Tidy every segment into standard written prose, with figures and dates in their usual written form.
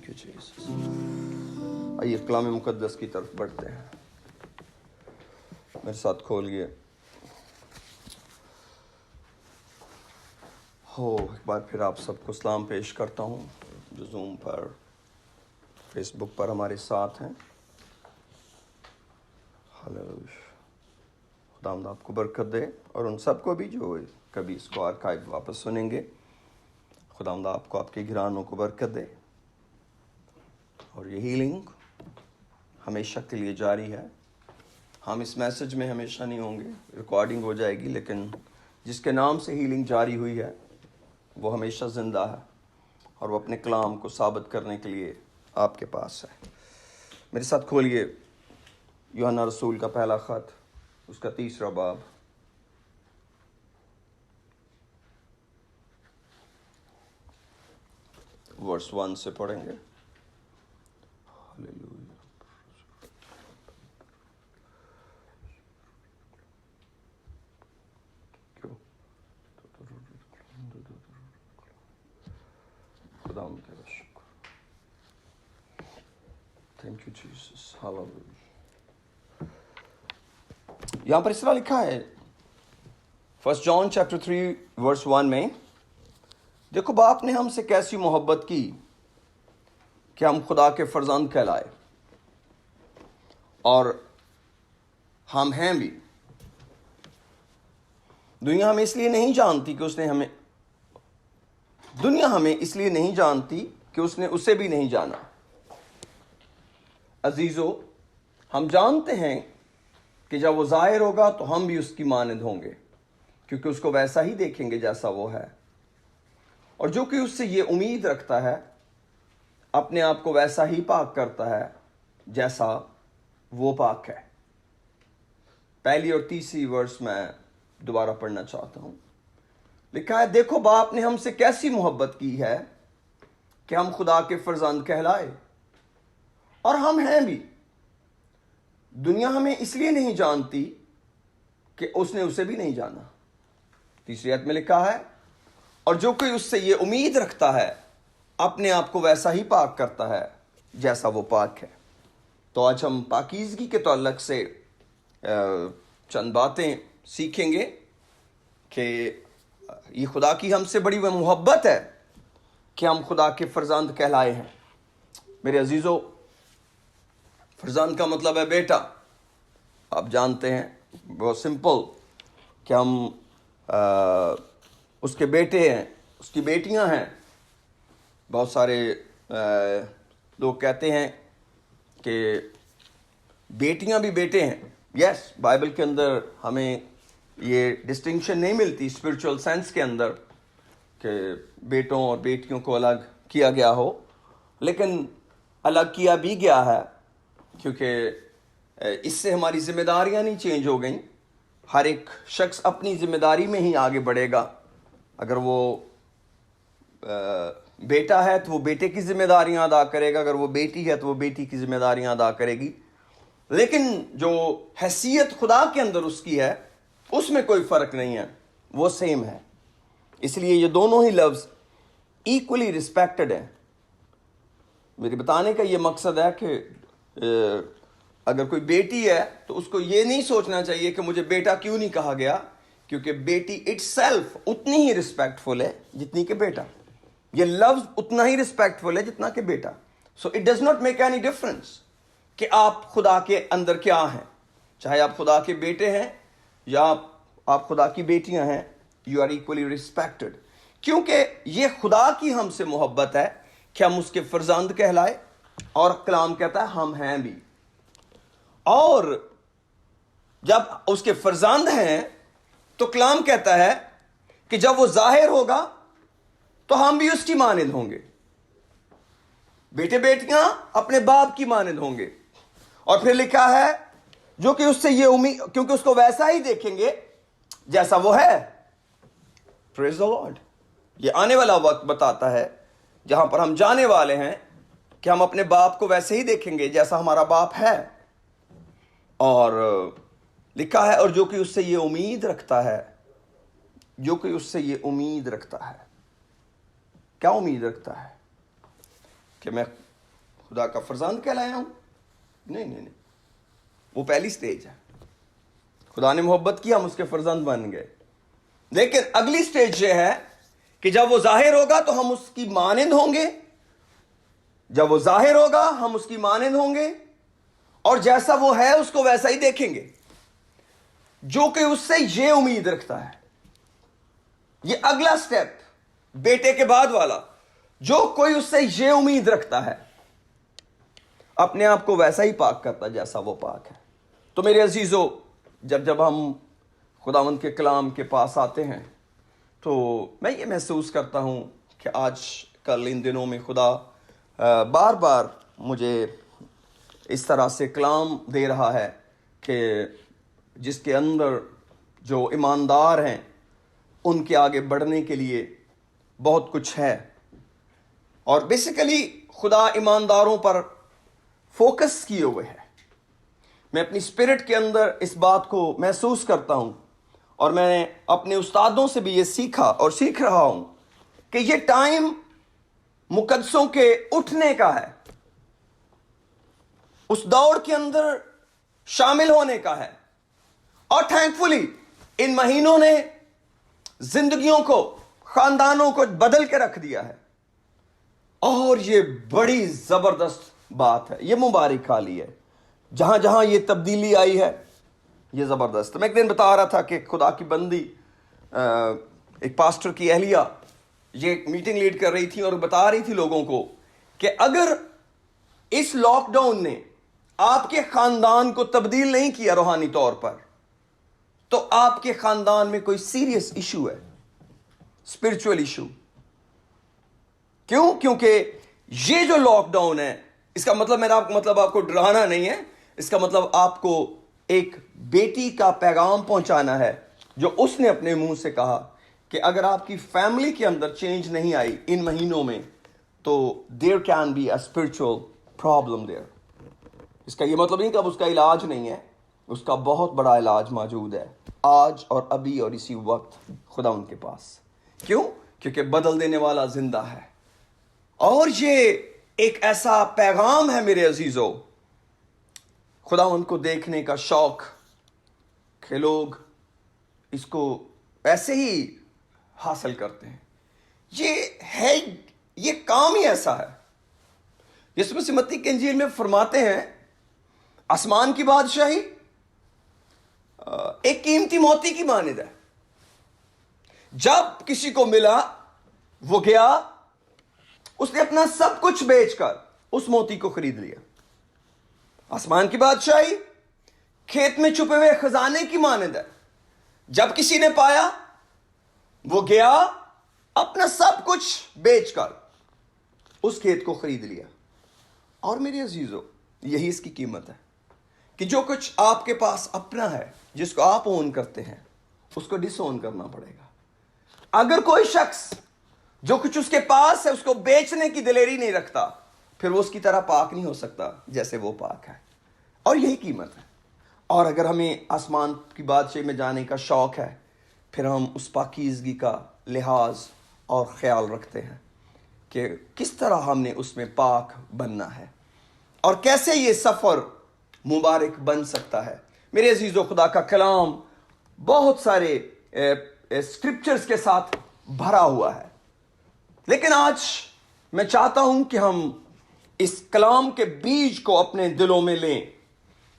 Thank you Jesus. آئیے کلام مقدس کی طرف بڑھتے ہیں. میرے ساتھ کھولیے. ایک بار پھر آپ سب کو سلام پیش کرتا ہوں جو زوم پر فیس بک پر ہمارے ساتھ ہیں. خداوند آپ کو برکت دے اور ان سب کو بھی جو کبھی اس کو آرکائیو واپس سنیں گے. خداوند آپ کو آپ کے گھرانوں کو برکت دے. اور یہ ہیلنگ ہمیشہ کے لیے جاری ہے. ہم اس میسج میں ہمیشہ نہیں ہوں گے, ریکارڈنگ ہو جائے گی, لیکن جس کے نام سے ہیلنگ جاری ہوئی ہے وہ ہمیشہ زندہ ہے اور وہ اپنے کلام کو ثابت کرنے کے لیے آپ کے پاس ہے. میرے ساتھ کھولیے یوحنا رسول کا پہلا خط, اس کا 3 باب. ورس 1 سے پڑھیں گے. خدا تیرا شکر. Thank you Jesus. ہاللویا. یہاں پر اس طرح لکھا ہے 1 جان چیپٹر 3 ورس 1 میں, دیکھو باپ نے ہم سے کیسی محبت کی کہ ہم خدا کے فرزند کہلائے, اور ہم ہیں بھی. دنیا ہمیں اس لیے نہیں جانتی کہ اس نے اسے بھی نہیں جانا. عزیزو, ہم جانتے ہیں کہ جب وہ ظاہر ہوگا تو ہم بھی اس کی مانند ہوں گے, کیونکہ اس کو ویسا ہی دیکھیں گے جیسا وہ ہے. اور جو کہ اس سے یہ امید رکھتا ہے اپنے آپ کو ویسا ہی پاک کرتا ہے جیسا وہ پاک ہے. پہلی اور تیسری ورس میں دوبارہ پڑھنا چاہتا ہوں. لکھا ہے, دیکھو باپ نے ہم سے کیسی محبت کی ہے کہ ہم خدا کے فرزند کہلائے, اور ہم ہیں بھی. دنیا ہمیں اس لیے نہیں جانتی کہ اس نے اسے بھی نہیں جانا. تیسری آیت میں لکھا ہے, اور جو کوئی اس سے یہ امید رکھتا ہے اپنے آپ کو ویسا ہی پاک کرتا ہے جیسا وہ پاک ہے. تو آج ہم پاکیزگی کے تعلق سے چند باتیں سیکھیں گے کہ یہ خدا کی ہم سے بڑی وہ محبت ہے کہ ہم خدا کے فرزند کہلائے ہیں. میرے عزیزو, فرزند کا مطلب ہے بیٹا. آپ جانتے ہیں بہت سمپل کہ ہم اس کے بیٹے ہیں, اس کی بیٹیاں ہیں. بہت سارے لوگ کہتے ہیں کہ بیٹیاں بھی بیٹے ہیں. یس, بائبل کے اندر ہمیں یہ ڈسٹنکشن نہیں ملتی اسپرچول سینس کے اندر کہ بیٹوں اور بیٹیوں کو الگ کیا گیا ہو, لیکن الگ کیا بھی گیا ہے کیونکہ اس سے ہماری ذمہ داریاں نہیں چینج ہو گئیں. ہر ایک شخص اپنی ذمہ داری میں ہی آگے بڑھے گا. اگر وہ بیٹا ہے تو وہ بیٹے کی ذمہ داریاں ادا کرے گا, اگر وہ بیٹی ہے تو وہ بیٹی کی ذمہ داریاں ادا کرے گی. لیکن جو حیثیت خدا کے اندر اس کی ہے اس میں کوئی فرق نہیں ہے, وہ سیم ہے. اس لیے یہ دونوں ہی لفظ ایکولی رسپیکٹڈ ہیں. میرے بتانے کا یہ مقصد ہے کہ اگر کوئی بیٹی ہے تو اس کو یہ نہیں سوچنا چاہیے کہ مجھے بیٹا کیوں نہیں کہا گیا, کیونکہ بیٹی اٹ سیلف اتنی ہی رسپیکٹفل ہے جتنی کہ بیٹا. یہ لفظ اتنا ہی رسپیکٹفل ہے جتنا کہ بیٹا. So it does not make any difference کہ آپ خدا کے اندر کیا ہیں, چاہے آپ خدا کے بیٹے ہیں یا آپ خدا کی بیٹیاں ہیں, یو آر ایکولی رسپیکٹڈ. کیونکہ یہ خدا کی ہم سے محبت ہے کہ ہم اس کے فرزند کہلائے, اور کلام کہتا ہے ہم ہیں بھی. اور جب اس کے فرزند ہیں تو کلام کہتا ہے کہ جب وہ ظاہر ہوگا تو ہم بھی اس کی مانند ہوں گے. بیٹے بیٹیاں اپنے باپ کی مانند ہوں گے. اور پھر لکھا ہے جو کہ اس سے یہ امید, کیونکہ اس کو ویسا ہی دیکھیں گے جیسا وہ ہے. پریز دی لارڈ. یہ آنے والا وقت بتاتا ہے جہاں پر ہم جانے والے ہیں کہ ہم اپنے باپ کو ویسے ہی دیکھیں گے جیسا ہمارا باپ ہے. اور لکھا ہے, اور جو کہ اس سے یہ امید رکھتا ہے, جو کہ اس سے یہ امید رکھتا ہے. کیا امید رکھتا ہے؟ کہ میں خدا کا فرزند کہلایا ہوں؟ نہیں، وہ پہلی سٹیج ہے. خدا نے محبت کی، ہم اس کے فرزند بن گئے. لیکن اگلی سٹیج یہ ہے کہ جب وہ ظاہر ہوگا تو ہم اس کی مانند ہوں گے. جب وہ ظاہر ہوگا ہم اس کی مانند ہوں گے، اور جیسا وہ ہے اس کو ویسا ہی دیکھیں گے. جو کہ اس سے یہ امید رکھتا ہے، یہ اگلا سٹیپ بیٹے کے بعد والا، جو کوئی اس سے یہ امید رکھتا ہے اپنے آپ کو ویسا ہی پاک کرتا جیسا وہ پاک ہے. تو میرے عزیزو، جب ہم خداوند کے کلام کے پاس آتے ہیں تو میں یہ محسوس کرتا ہوں کہ آج کل ان دنوں میں خدا بار بار مجھے اس طرح سے کلام دے رہا ہے کہ جس کے اندر جو ایماندار ہیں ان کے آگے بڑھنے کے لیے بہت کچھ ہے. اور بیسیکلی خدا ایمانداروں پر فوکس کیے ہوئے ہے. میں اپنی اسپرٹ کے اندر اس بات کو محسوس کرتا ہوں، اور میں نے اپنے استادوں سے بھی یہ سیکھا اور سیکھ رہا ہوں کہ یہ ٹائم مقدسوں کے اٹھنے کا ہے، اس دوڑ کے اندر شامل ہونے کا ہے. اور تھینکفلی ان مہینوں نے زندگیوں کو، خاندانوں کو بدل کے رکھ دیا ہے. اور یہ بڑی زبردست بات ہے، یہ مبارک حالی ہے. جہاں جہاں یہ تبدیلی آئی ہے یہ زبردست. میں ایک دن بتا رہا تھا کہ خدا کی بندی ایک پاسٹر کی اہلیہ یہ میٹنگ لیڈ کر رہی تھی اور بتا رہی تھی لوگوں کو کہ اگر اس لاک ڈاؤن نے آپ کے خاندان کو تبدیل نہیں کیا روحانی طور پر، تو آپ کے خاندان میں کوئی سیریس ایشو ہے، اسپرچول ایشو. کیوں؟ کیونکہ یہ جو لاک ڈاؤن ہے، اس کا مطلب میرا مطلب آپ کو ڈرانا نہیں ہے، اس کا مطلب آپ کو ایک بیٹی کا پیغام پہنچانا ہے جو اس نے اپنے منہ سے کہا کہ اگر آپ کی فیملی کے اندر چینج نہیں آئی ان مہینوں میں تو there can be a spiritual problem there. اس کا یہ مطلب نہیں کہ اب اس کا علاج نہیں ہے، اس کا بہت بڑا علاج موجود ہے آج اور ابھی اور اسی وقت خدا ان کے پاس. کیوں؟ کیونکہ بدل دینے والا زندہ ہے. اور یہ ایک ایسا پیغام ہے میرے عزیزو، خدا ان کو دیکھنے کا شوق کہ لوگ اس کو ایسے ہی حاصل کرتے ہیں. یہ ہے، یہ کام ہی ایسا ہے. یسوع مسیح متی کی انجیل میں فرماتے ہیں آسمان کی بادشاہی ایک قیمتی موتی کی مانند ہے. جب کسی کو ملا وہ گیا، اس نے اپنا سب کچھ بیچ کر اس موتی کو خرید لیا. آسمان کی بادشاہی کھیت میں چھپے ہوئے خزانے کی مانند ہے. جب کسی نے پایا وہ گیا، اپنا سب کچھ بیچ کر اس کھیت کو خرید لیا. اور میرے عزیزو، یہی اس کی قیمت ہے کہ جو کچھ آپ کے پاس اپنا ہے، جس کو آپ اون کرتے ہیں، اس کو ڈس اون کرنا پڑے گا. اگر کوئی شخص جو کچھ اس کے پاس ہے اس کو بیچنے کی دلیری نہیں رکھتا، پھر وہ اس کی طرح پاک نہیں ہو سکتا جیسے وہ پاک ہے. اور یہی قیمت ہے. اور اگر ہمیں آسمان کی بادشاہی میں جانے کا شوق ہے، پھر ہم اس پاکیزگی کا لحاظ اور خیال رکھتے ہیں کہ کس طرح ہم نے اس میں پاک بننا ہے اور کیسے یہ سفر مبارک بن سکتا ہے. میرے عزیزو، خدا کا کلام بہت سارے اسکرپچرز کے ساتھ بھرا ہوا ہے، لیکن آج میں چاہتا ہوں کہ ہم اس کلام کے بیج کو اپنے دلوں میں لیں،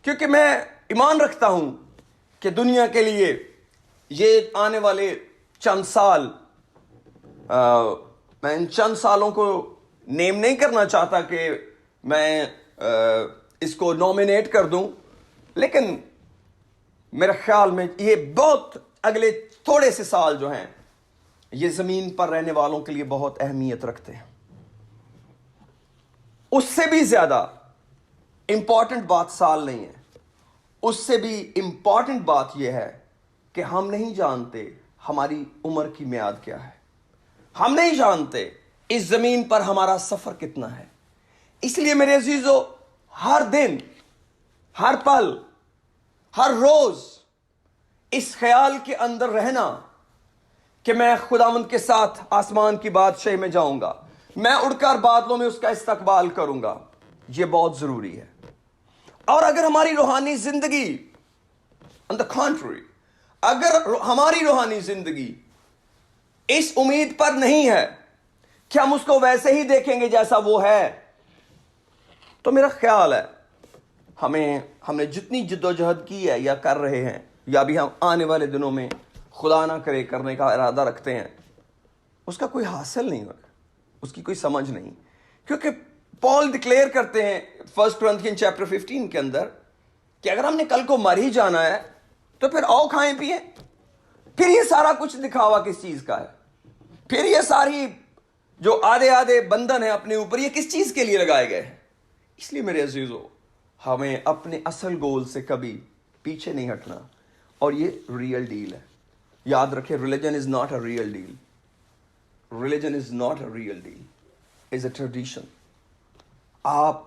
کیونکہ میں ایمان رکھتا ہوں کہ دنیا کے لیے یہ آنے والے چند سال، میں ان چند سالوں کو نیم نہیں کرنا چاہتا کہ میں اس کو نومینیٹ کر دوں، لیکن میرے خیال میں یہ بہت اگلے تھوڑے سے سال جو ہیں یہ زمین پر رہنے والوں کے لیے بہت اہمیت رکھتے ہیں. اس سے بھی زیادہ امپورٹنٹ بات سال نہیں ہے، اس سے بھی امپورٹنٹ بات یہ ہے کہ ہم نہیں جانتے ہماری عمر کی میعاد کیا ہے. ہم نہیں جانتے اس زمین پر ہمارا سفر کتنا ہے. اس لیے میرے عزیزو، ہر دن، ہر پل، ہر روز اس خیال کے اندر رہنا کہ میں خداوند کے ساتھ آسمان کی بادشاہی میں جاؤں گا، میں اڑ کر بادلوں میں اس کا استقبال کروں گا، یہ بہت ضروری ہے. اور اگر ہماری روحانی زندگی on the contrary اگر ہماری روحانی زندگی اس امید پر نہیں ہے کہ ہم اس کو ویسے ہی دیکھیں گے جیسا وہ ہے, تو میرا خیال ہے ہم نے جتنی جد و جہد کی ہے یا کر رہے ہیں یا بھی ہم آنے والے دنوں میں خدا نہ کرے کرنے کا ارادہ رکھتے ہیں, اس کا کوئی حاصل نہیں ہوگا, اس کی کوئی سمجھ نہیں. کیونکہ پال ڈکلیئر کرتے ہیں 1 Corinthians chapter 15 کے اندر کہ اگر ہم نے کل کو مر ہی جانا ہے تو پھر آؤ کھائیں پیئیں. پھر یہ سارا کچھ دکھاوا کس چیز کا ہے؟ پھر یہ ساری جو آدھے بندھن ہیں اپنے اوپر, یہ کس چیز کے لیے لگائے گئے ہیں؟ اس لیے میرے عزیزو, ہمیں اپنے اصل گول سے کبھی پیچھے نہیں ہٹنا, اور یہ ریئل ڈیل ہے. یاد رکھیں, religion is not a real deal. Religion is not a real deal, is a tradition. آپ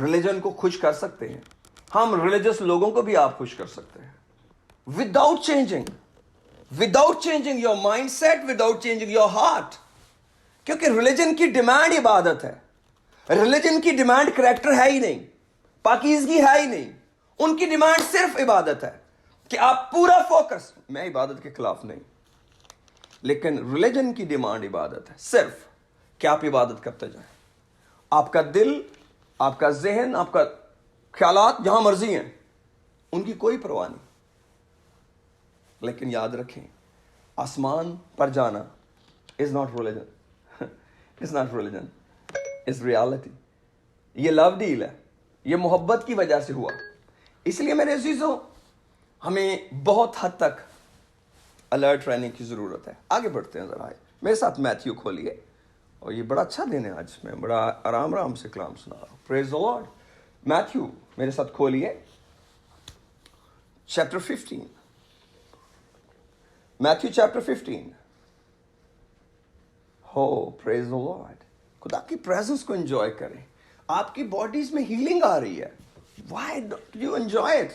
ریلیجن کو خوش کر سکتے ہیں, ہم ریلیجس لوگوں کو بھی آپ خوش کر سکتے ہیں, without changing your mindset, without changing your heart. کیونکہ ریلیجن کی ڈیمانڈ عبادت ہے. ریلیجن کی ڈیمانڈ کریکٹر ہے ہی نہیں, پاکیزگی ہے ہی نہیں. ان کی ڈیمانڈ صرف عبادت ہے کہ آپ پورا فوکس, میں عبادت کے خلاف نہیں, لیکن ریلیجن کی ڈیمانڈ عبادت ہے صرف کہ آپ عبادت کرتے جائیں. آپ کا دل, آپ کا ذہن, آپ کا خیالات جہاں مرضی ہیں, ان کی کوئی پرواہ نہیں. لیکن یاد رکھیں, آسمان پر جانا is not religion. It's not religion. It's reality. یہ لو ڈیل ہے, یہ محبت کی وجہ سے ہوا. اس لیے میرے عزیزوں, ہمیں بہت حد تک الرٹ رہنے کی ضرورت ہے. آگے بڑھتے ہیں ذرا, میرے ساتھ میتھیو کھولیے, اور یہ بڑا اچھا دن ہے آج, میں بڑا آرام سے کلام سنا رہا ہوں. پریز دی لارڈ. میتھیو میرے ساتھ کھولیے, چیپٹر 15. Matthew chapter 15. ہو پریز دی لارڈ. خدا کی پریزنس کو انجوائے کریں. آپ کی باڈیز میں ہیلنگ آ رہی ہے. Why don't you enjoy it?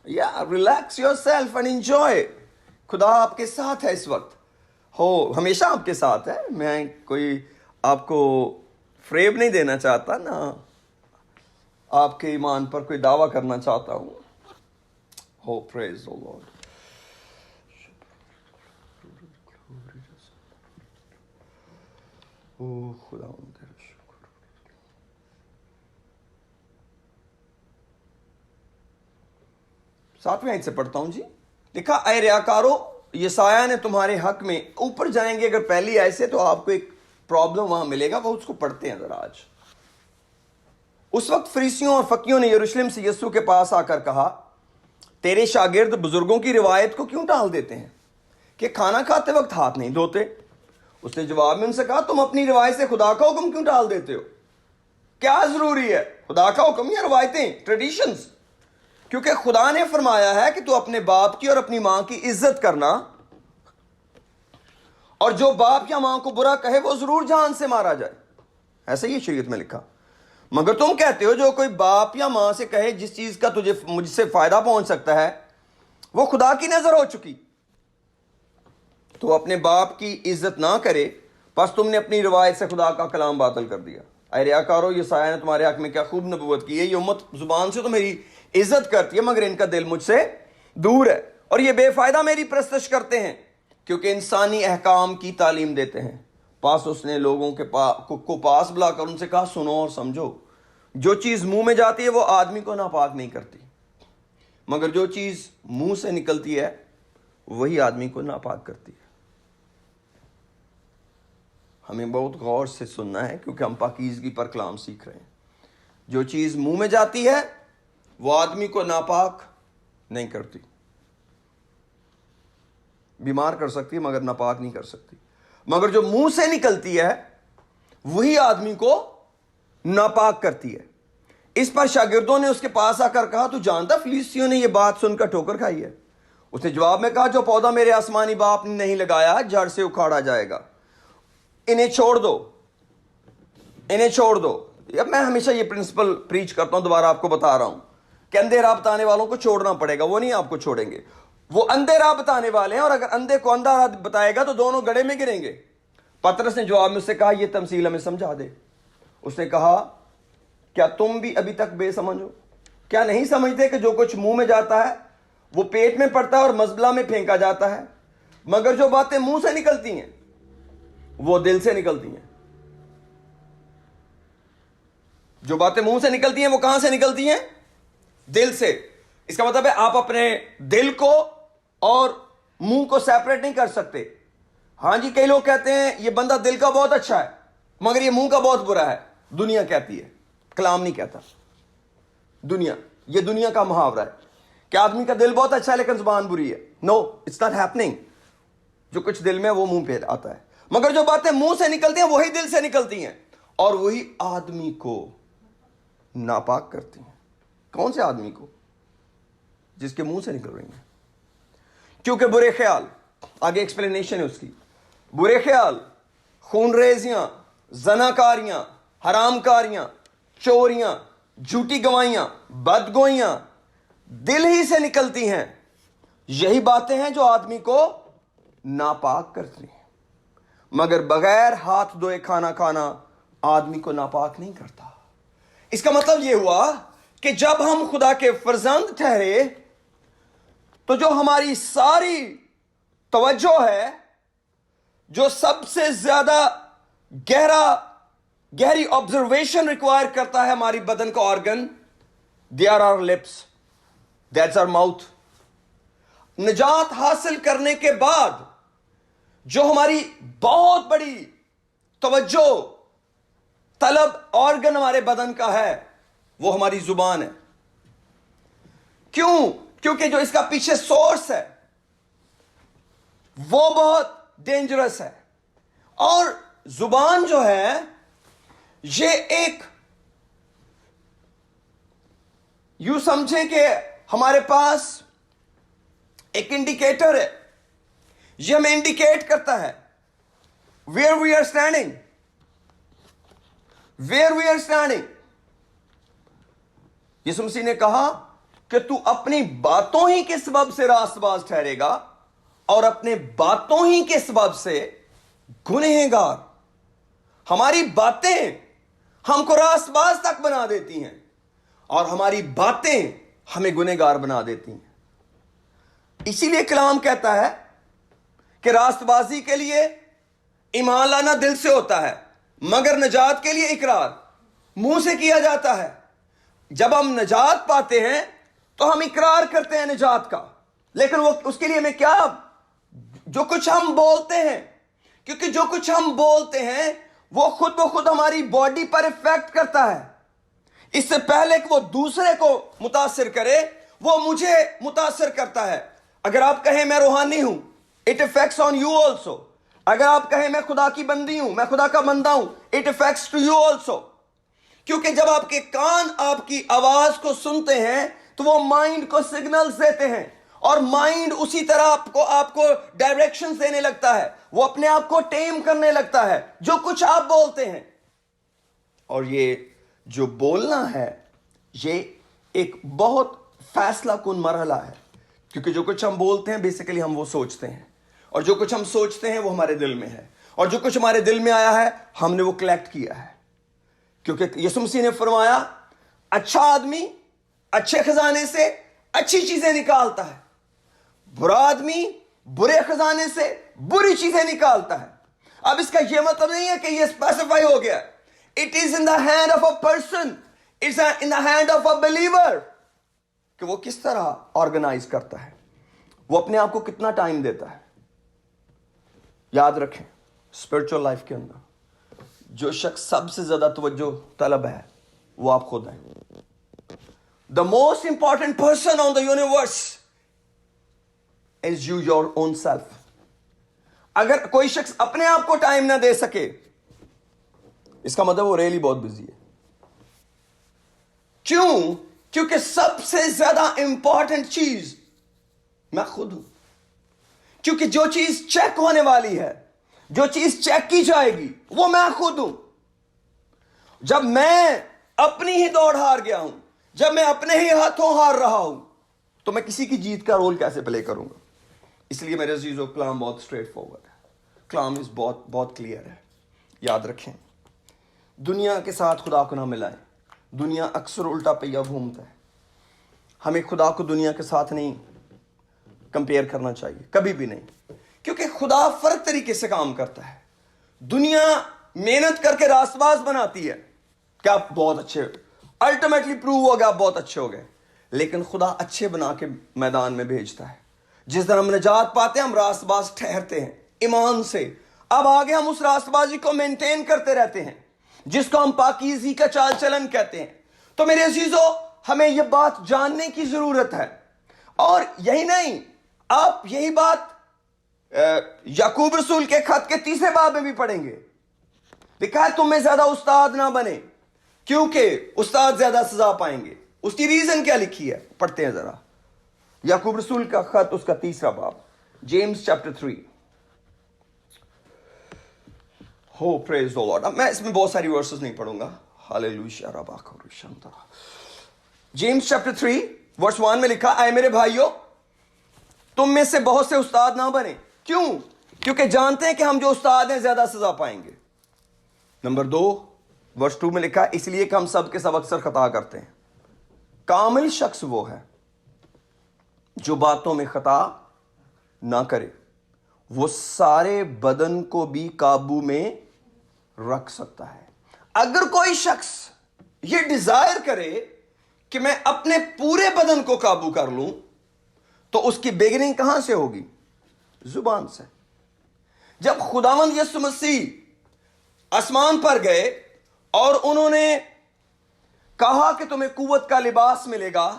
یا relax yourself and enjoy. خدا آپ کے ساتھ ہے اس وقت, ہو ہمیشہ آپ کے ساتھ ہے. میں کوئی آپ کو فریب نہیں دینا چاہتا, نہ آپ کے ایمان پر کوئی دعویٰ کرنا چاہتا ہوں. ہو پریز دی لارڈ. او خدا تیرا شکر. ساتویں آیت سے پڑھتا ہوں جی. دیکھا, اے ریاکارو, یسایہ نے تمہارے حق میں, اوپر جائیں گے اگر پہلی آیت سے تو آپ کو ایک پرابلم وہاں ملے گا, وہ اس کو پڑھتے ہیں ذرا آج. اس وقت فریسیوں اور فقیوں نے یروشلم سے یسوع کے پاس آ کر کہا, تیرے شاگرد بزرگوں کی روایت کو کیوں ٹال دیتے ہیں کہ کھانا کھاتے وقت ہاتھ نہیں دھوتے؟ اس نے جواب میں ان سے کہا, تم اپنی روایت سے خدا کا حکم کیوں ٹال دیتے ہو؟ کیا ضروری ہے خدا کا حکم یا روایتیں, ٹریڈیشنز؟ کیونکہ خدا نے فرمایا ہے کہ تو اپنے باپ کی اور اپنی ماں کی عزت کرنا, اور جو باپ یا ماں کو برا کہے وہ ضرور جان سے مارا جائے. ایسا ہی شریعت میں لکھا. مگر تم کہتے ہو جو کوئی باپ یا ماں سے کہے جس چیز کا تجھے مجھ سے فائدہ پہنچ سکتا ہے وہ خدا کی نظر ہو چکی, تو اپنے باپ کی عزت نہ کرے, بس تم نے اپنی روایت سے خدا کا کلام باطل کر دیا. اے ریاکارو, یسایہ نے تمہارے حق میں کیا خوب نبوت کی ہے. یہ امت زبان سے تو میری عزت کرتی ہے مگر ان کا دل مجھ سے دور ہے, اور یہ بے فائدہ میری پرستش کرتے ہیں کیونکہ انسانی احکام کی تعلیم دیتے ہیں. پاس اس نے لوگوں کے کو پاس بلا کر ان سے کہا, سنو اور سمجھو, جو چیز منہ میں جاتی ہے وہ آدمی کو ناپاک نہیں کرتی, مگر جو چیز منہ سے نکلتی ہے وہی آدمی کو ناپاک کرتی ہے. ہمیں بہت غور سے سننا ہے کیونکہ ہم پاکیزگی پر کلام سیکھ رہے ہیں. جو چیز منہ میں جاتی ہے وہ آدمی کو ناپاک نہیں کرتی, بیمار کر سکتی ہے مگر ناپاک نہیں کر سکتی, مگر جو منہ سے نکلتی ہے وہی آدمی کو ناپاک کرتی ہے. اس پر شاگردوں نے اس کے پاس آ کر کہا, تو جانتا فلیسیوں نے یہ بات سن کر ٹھوکر کھائی ہے؟ اس نے جواب میں کہا, جو پودا میرے آسمانی باپ نے نہیں لگایا جڑ سے اکھاڑا جائے گا. انہیں چھوڑ دو, انہیں چھوڑ دو. اب میں ہمیشہ یہ پرنسپل پریچ کرتا ہوں, دوبارہ آپ کو بتا رہا ہوں کہ اندھے راہ بتانے والوں کو چھوڑنا پڑے گا, وہ نہیں آپ کو چھوڑیں گے. وہ اندھے راہ بتانے والے ہیں, اور اگر اندھے کو اندھا راہ بتائے گا تو دونوں گڑھے میں گریں گے. پترس نے جواب میں سے کہا, یہ تمثیل ہمیں سمجھا دے. اس نے کہا, کیا تم بھی ابھی تک بے سمجھ ہو؟ کیا نہیں سمجھتے کہ جو کچھ منہ میں جاتا ہے وہ پیٹ میں پڑتا ہے اور مزبلہ میں پھینکا جاتا ہے، مگر جو باتیں منہ سے نکلتی ہیں وہ دل سے نکلتی ہیں؟ جو باتیں منہ سے نکلتی ہیں وہ کہاں سے نکلتی ہیں؟ دل سے۔ اس کا مطلب ہے آپ اپنے دل کو اور منہ کو سیپریٹ نہیں کر سکتے۔ ہاں جی، کئی لوگ کہتے ہیں یہ بندہ دل کا بہت اچھا ہے مگر یہ منہ کا بہت برا ہے۔ دنیا کہتی ہے، کلام نہیں کہتا۔ یہ دنیا کا محاورہ ہے کہ آدمی کا دل بہت اچھا ہے لیکن زبان بری ہے۔ نو، اٹس ناٹ ہیپننگ۔ جو کچھ دل میں وہ منہ پہ آتا ہے، مگر جو باتیں منہ سے نکلتی ہیں وہی دل سے نکلتی ہیں اور وہی آدمی کو ناپاک کرتی ہیں۔ کون سے آدمی کو؟ جس کے منہ سے نکل رہی ہیں۔ کیونکہ برے خیال، آگے ایکسپلینیشن ہے اس کی، برے خیال، خون ریزیاں، زناکاریاں، حرام کاریاں، چوریاں، جھوٹی گواہیاں، بدگوئیاں دل ہی سے نکلتی ہیں۔ یہی باتیں ہیں جو آدمی کو ناپاک کرتی ہیں، مگر بغیر ہاتھ دھوئے کھانا کھانا آدمی کو ناپاک نہیں کرتا۔ اس کا مطلب یہ ہوا کہ جب ہم خدا کے فرزند ٹھہرے تو جو ہماری ساری توجہ ہے، جو سب سے زیادہ گہری آبزرویشن ریکوائر کرتا ہے ہماری بدن کا organ, they are our lips, that's our mouth۔ نجات حاصل کرنے کے بعد جو ہماری بہت بڑی توجہ طلب آرگن ہمارے بدن کا ہے وہ ہماری زبان ہے۔ کیوں؟ کیونکہ جو اس کا پیچھے سورس ہے وہ بہت ڈینجرس ہے۔ اور زبان جو ہے یہ ایک، یوں سمجھیں کہ ہمارے پاس ایک انڈیکیٹر ہے، یہ ہمیں انڈیکیٹ کرتا ہے where we are standing۔ یسوع مسیح نے کہا کہ تو اپنی باتوں ہی کے سبب سے راست باز ٹھہرے گا اور اپنے باتوں ہی کے سبب سے گنہگار۔ ہماری باتیں ہم کو راست باز تک بنا دیتی ہیں اور ہماری باتیں ہمیں گنہگار بنا دیتی ہیں۔ اسی لیے کلام کہتا ہے کہ راست بازی کے لیے ایمان لانا دل سے ہوتا ہے مگر نجات کے لیے اقرار منہ سے کیا جاتا ہے۔ جب ہم نجات پاتے ہیں تو ہم اقرار کرتے ہیں نجات کا، لیکن وہ اس کے لیے ہمیں کیا؟ جو کچھ ہم بولتے ہیں، کیونکہ جو کچھ ہم بولتے ہیں وہ خود بخود ہماری باڈی پر افیکٹ کرتا ہے۔ اس سے پہلے کہ وہ دوسرے کو متاثر کرے وہ مجھے متاثر کرتا ہے۔ اگر آپ کہیں میں روحانی ہوں، it affects on you also۔ اگر آپ کہیں میں خدا کی بندی ہوں، میں خدا کا بندہ ہوں، it affects to you also۔ کیونکہ جب آپ کے کان آپ کی آواز کو سنتے ہیں تو وہ مائنڈ کو سگنلز دیتے ہیں اور مائنڈ اسی طرح آپ کو ڈائریکشنز دینے لگتا ہے، وہ اپنے آپ کو ٹیم کرنے لگتا ہے جو کچھ آپ بولتے ہیں۔ اور یہ جو بولنا ہے یہ ایک بہت فیصلہ کن مرحلہ ہے، کیونکہ جو کچھ ہم بولتے ہیں بیسیکلی ہم وہ سوچتے ہیں، اور جو کچھ ہم سوچتے ہیں وہ ہمارے دل میں ہے، اور جو کچھ ہمارے دل میں آیا ہے ہم نے وہ کلیکٹ کیا ہے۔ کیونکہ یسوع مسیح نے فرمایا اچھا آدمی اچھے خزانے سے اچھی چیزیں نکالتا ہے، برا آدمی برے خزانے سے بری چیزیں نکالتا ہے۔ اب اس کا یہ مطلب نہیں ہے کہ یہ اسپیسیفائی ہو گیا، it is in the hand of a person, it's in the hand of a believer, کہ وہ کس طرح آرگنائز کرتا ہے، وہ اپنے آپ کو کتنا ٹائم دیتا ہے۔ یاد رکھیں اسپرچل لائف کے اندر جو شخص سب سے زیادہ توجہ طلب ہے وہ آپ خود ہیں۔ The most important person on the universe is you, your own self۔ اگر کوئی شخص اپنے آپ کو ٹائم نہ دے سکے اس کا مطلب وہ ریلی بہت بزی ہے۔ کیوں؟ کیونکہ سب سے زیادہ امپورٹنٹ چیز میں خود ہوں، کیونکہ جو چیز چیک ہونے والی ہے، جو چیز چیک کی جائے گی وہ میں خود ہوں۔ جب میں اپنی ہی دوڑ ہار گیا ہوں، جب میں اپنے ہی ہاتھوں ہار رہا ہوں تو میں کسی کی جیت کا رول کیسے پلے کروں گا؟ اس لیے میرے عزیزو کلام بہت اسٹریٹ فارورڈ ہے، کلام اس بہت کلیئر ہے۔ یاد رکھیں دنیا کے ساتھ خدا کو نہ ملائیں، دنیا اکثر الٹا پہیا گھومتا ہے. ہمیں خدا کو دنیا کے ساتھ نہیں کمپیئر کرنا چاہیے, کبھی بھی نہیں, کیونکہ خدا فرق طریقے سے کام کرتا ہے. دنیا محنت کر کے راست باز بناتی ہے کہ آپ بہت اچھے, الٹیمیٹلی پروو ہو گیا آپ بہت اچھے ہو گئے, لیکن خدا اچھے بنا کے میدان میں بھیجتا ہے. جس دن ہم نجات پاتے ہیں ہم راست باز ٹھہرتے ہیں ایمان سے. اب آگے ہم اس راست بازی کو مینٹین کرتے رہتے ہیں جس کو ہم پاکیزگی کا چال چلن کہتے ہیں. تو میرے عزیزو, ہمیں یہ بات جاننے کی ضرورت ہے. اور یہی نہیں, آپ یہی بات یعقوب رسول کے خط کے 3 باب میں بھی پڑھیں گے. لکھا ہے تم میں زیادہ استاد نہ بنے کیونکہ استاد زیادہ سزا پائیں گے. اس کی ریزن کیا لکھی ہے, پڑھتے ہیں ذرا. یعقوب رسول کا خط, اس کا 3 باب, جیمز چیپٹر 3. ہو پریز دی لارڈ. میں اس میں بہت ساری ورسز نہیں پڑھوں گا. ہاللیلویا رباک اور شانتا. جیمز چیپٹر 3 ورس 1 میں لکھا, اے میرے بھائیو تم میں سے بہت سے استاد نہ بنے. کیوں؟ کیونکہ جانتے ہیں کہ ہم جو استاد ہیں زیادہ سزا پائیں گے. نمبر 2 ورس 2 میں لکھا, اس لیے کہ ہم سب کے سب اکثر خطا کرتے ہیں. کامل شخص وہ ہے جو باتوں میں خطا نہ کرے, وہ سارے بدن کو بھی قابو میں رکھ سکتا ہے. اگر کوئی شخص یہ ڈیزائر کرے کہ میں اپنے پورے بدن کو قابو کر لوں تو اس کی بگننگ کہاں سے ہوگی؟ زبان سے. جب خداوند یسوع مسیح آسمان پر گئے اور انہوں نے کہا کہ تمہیں قوت کا لباس ملے گا,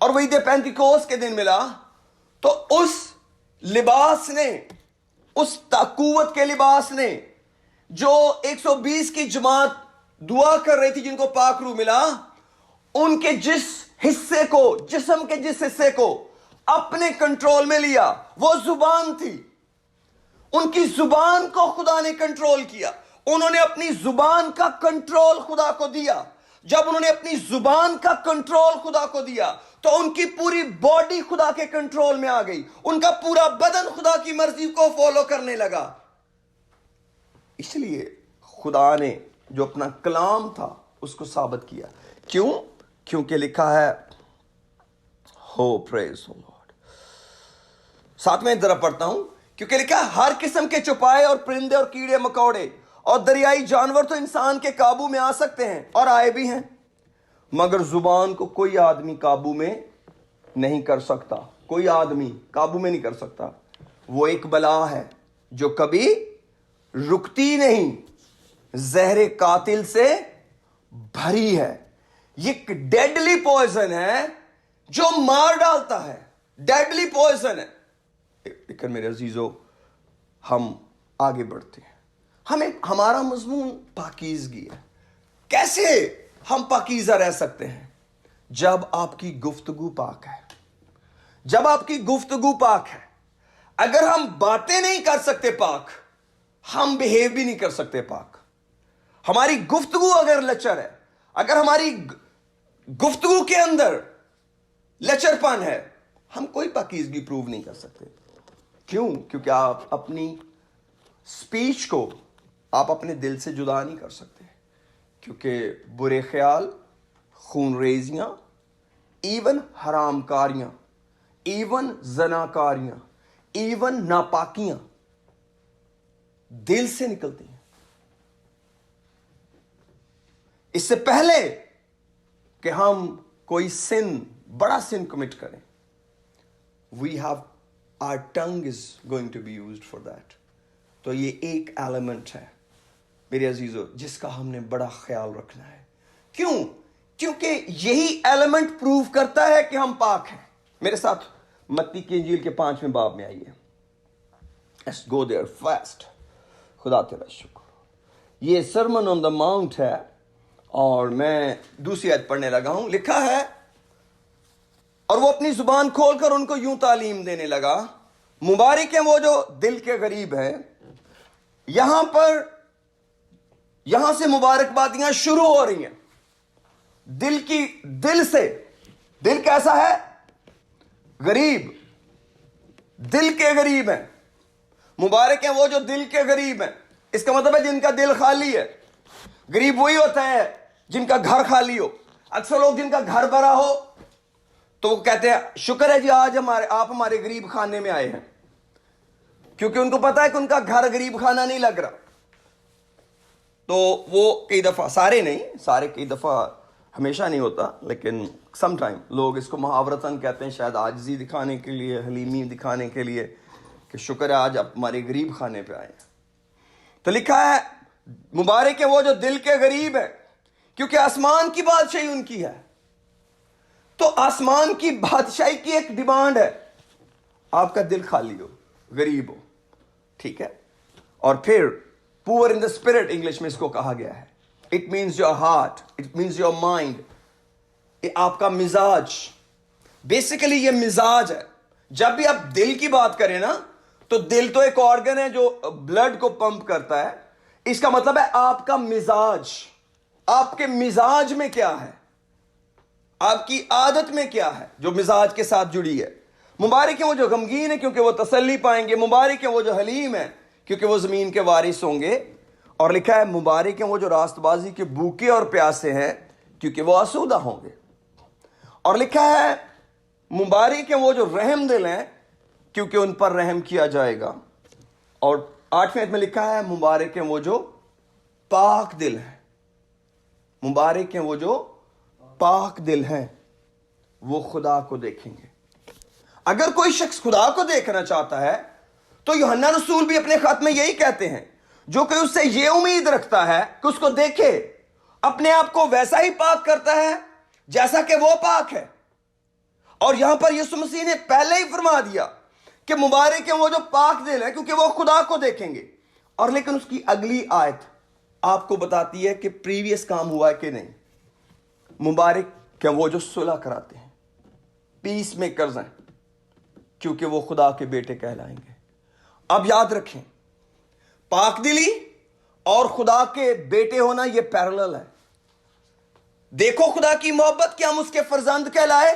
اور وہی دے پینتیکوس کے دن ملا, تو اس لباس نے, اس قوت کے لباس نے جو 120 کی جماعت دعا کر رہی تھی جن کو پاک روح ملا, ان کے جس حصے کو, جسم کے جس حصے کو اپنے کنٹرول میں لیا وہ زبان تھی. ان کی زبان کو خدا نے کنٹرول کیا. انہوں نے اپنی زبان کا کنٹرول خدا کو دیا. جب انہوں نے اپنی زبان کا کنٹرول خدا کو دیا تو ان کی پوری باڈی خدا کے کنٹرول میں آ گئی. ان کا پورا بدن خدا کی مرضی کو فالو کرنے لگا. اس لیے خدا نے جو اپنا کلام تھا اس کو ثابت کیا. کیوں؟ کیونکہ لکھا ہے, ہو پریز دی لارڈ. ساتھ میں ذرا پڑھتا ہوں, کیونکہ لکھا ہے ہر قسم کے چوپائے اور پرندے اور کیڑے مکوڑے اور دریائی جانور تو انسان کے قابو میں آ سکتے ہیں اور آئے بھی ہیں, مگر زبان کو کوئی آدمی قابو میں نہیں کر سکتا. کوئی آدمی قابو میں نہیں کر سکتا. وہ ایک بلا ہے جو کبھی رکتی نہیں, زہر قاتل سے بھری ہے. یہ ایک ڈیڈلی پوائزن ہے جو مار ڈالتا ہے. ڈیڈلی پوائزن ہے. لیکن میرے عزیزو, ہم آگے بڑھتے ہیں. ہمارا مضمون پاکیزگی ہے. کیسے ہم پاکیزہ رہ سکتے ہیں؟ جب آپ کی گفتگو پاک ہے. جب آپ کی گفتگو پاک ہے. اگر ہم باتیں نہیں کر سکتے پاک, ہم بہیو بھی نہیں کر سکتے پاک. ہماری گفتگو اگر لچر ہے, اگر ہماری گفتگو کے اندر لچر پن ہے, ہم کوئی پاکیزگی پروو نہیں کر سکتے. کیوں؟ کیونکہ آپ اپنی سپیچ کو آپ اپنے دل سے جدا نہیں کر سکتے. کیونکہ برے خیال, خون ریزیاں, ایون حرام کاریاں, ایون زناکاریاں, ایون ناپاکیاں دل سے نکلتی ہیں. اس سے پہلے کہ ہم کوئی سن, بڑا سن کمٹ کریں, we have, our tongue is going to be used for that. تو یہ ایک ایلیمنٹ ہے میرے عزیزو جس کا ہم نے بڑا خیال رکھنا ہے. کیوں؟ کیونکہ یہی ایلیمنٹ پروو کرتا ہے کہ ہم پاک ہیں. میرے ساتھ متی کی انجیل کے 5ویں باب میں آئیے. Let's go there fast. خدا تیرا شکر. یہ سرمن آن دا ماؤنٹ ہے اور میں دوسری آیت پڑھنے لگا ہوں. لکھا ہے, اور وہ اپنی زبان کھول کر ان کو یوں تعلیم دینے لگا, مبارک ہیں وہ جو دل کے غریب ہیں. یہاں سے مبارکبادیاں شروع ہو رہی ہیں. دل سے. دل کیسا ہے؟ غریب. دل کے غریب ہیں. مبارک ہیں وہ جو دل کے غریب ہیں. اس کا مطلب ہے جن کا دل خالی ہے. غریب وہی ہوتا ہے جن کا گھر خالی ہو. اکثر لوگ جن کا گھر بھرا ہو تو وہ کہتے ہیں شکر ہے جی آج آپ ہمارے غریب خانے میں آئے ہیں, کیونکہ ان کو پتا ہے کہ ان کا گھر غریب خانہ نہیں لگ رہا. تو وہ کئی دفعہ, سارے نہیں, سارے کئی دفعہ, ہمیشہ نہیں ہوتا, لیکن سم ٹائم لوگ اس کو محاورتاً کہتے ہیں, شاید عاجزی دکھانے کے لیے, حلیمی دکھانے کے لیے, کہ شکر ہے آج آپ ہمارے غریب خانے پہ آئے ہیں. تو لکھا ہے مبارک ہے وہ جو دل کے غریب ہے, کیونکہ آسمان کی بادشاہی ان کی ہے. تو آسمان کی بادشاہی کی ایک ڈیمانڈ ہے, آپ کا دل خالی ہو, غریب ہو, ٹھیک ہے. اور پھر پور ان دا اسپرٹ انگلش میں اس کو کہا گیا ہے. It means your heart, it means your mind, آپ کا مزاج. بیسیکلی یہ مزاج ہے. جب بھی آپ دل کی بات کریں نا, تو دل تو ایک آرگن ہے جو بلڈ کو پمپ کرتا ہے. اس کا مطلب ہے آپ کا مزاج, آپ کے مزاج میں کیا ہے, آپ کی عادت میں کیا ہے جو مزاج کے ساتھ جڑی ہے. مبارک ہیں وہ جو غمگین ہیں کیونکہ وہ تسلی پائیں گے. مبارک ہیں وہ جو حلیم ہیں کیونکہ وہ زمین کے وارث ہوں گے. اور لکھا ہے مبارک ہیں وہ جو راست بازی کے بھوکے اور پیاسے ہیں کیونکہ وہ آسودہ ہوں گے. اور لکھا ہے مبارک ہیں وہ جو رحم دل ہیں کیونکہ ان پر رحم کیا جائے گا. اور 8ویں آیت میں لکھا ہے مبارک ہیں وہ جو پاک دل ہیں. مبارک ہیں وہ جو پاک دل ہیں, وہ خدا کو دیکھیں گے. اگر کوئی شخص خدا کو دیکھنا چاہتا ہے تو یوحنا رسول بھی اپنے خط میں یہی کہتے ہیں, جو کہ اس سے یہ امید رکھتا ہے کہ اس کو دیکھے اپنے آپ کو ویسا ہی پاک کرتا ہے جیسا کہ وہ پاک ہے. اور یہاں پر یسوع مسیح نے پہلے ہی فرما دیا کہ مبارک ہیں وہ جو پاک دل ہے کیونکہ وہ خدا کو دیکھیں گے. اور لیکن اس کی اگلی آیت آپ کو بتاتی ہے کہ پریویس کام ہوا ہے کہ نہیں. مبارک ہیں وہ جو صلح کراتے ہیں, پیس میکرز ہیں, کیونکہ وہ خدا کے بیٹے کہلائیں گے. اب یاد رکھیں, پاک دلی اور خدا کے بیٹے ہونا یہ پیرلل ہے. دیکھو خدا کی محبت کہ ہم اس کے فرزند کہلائے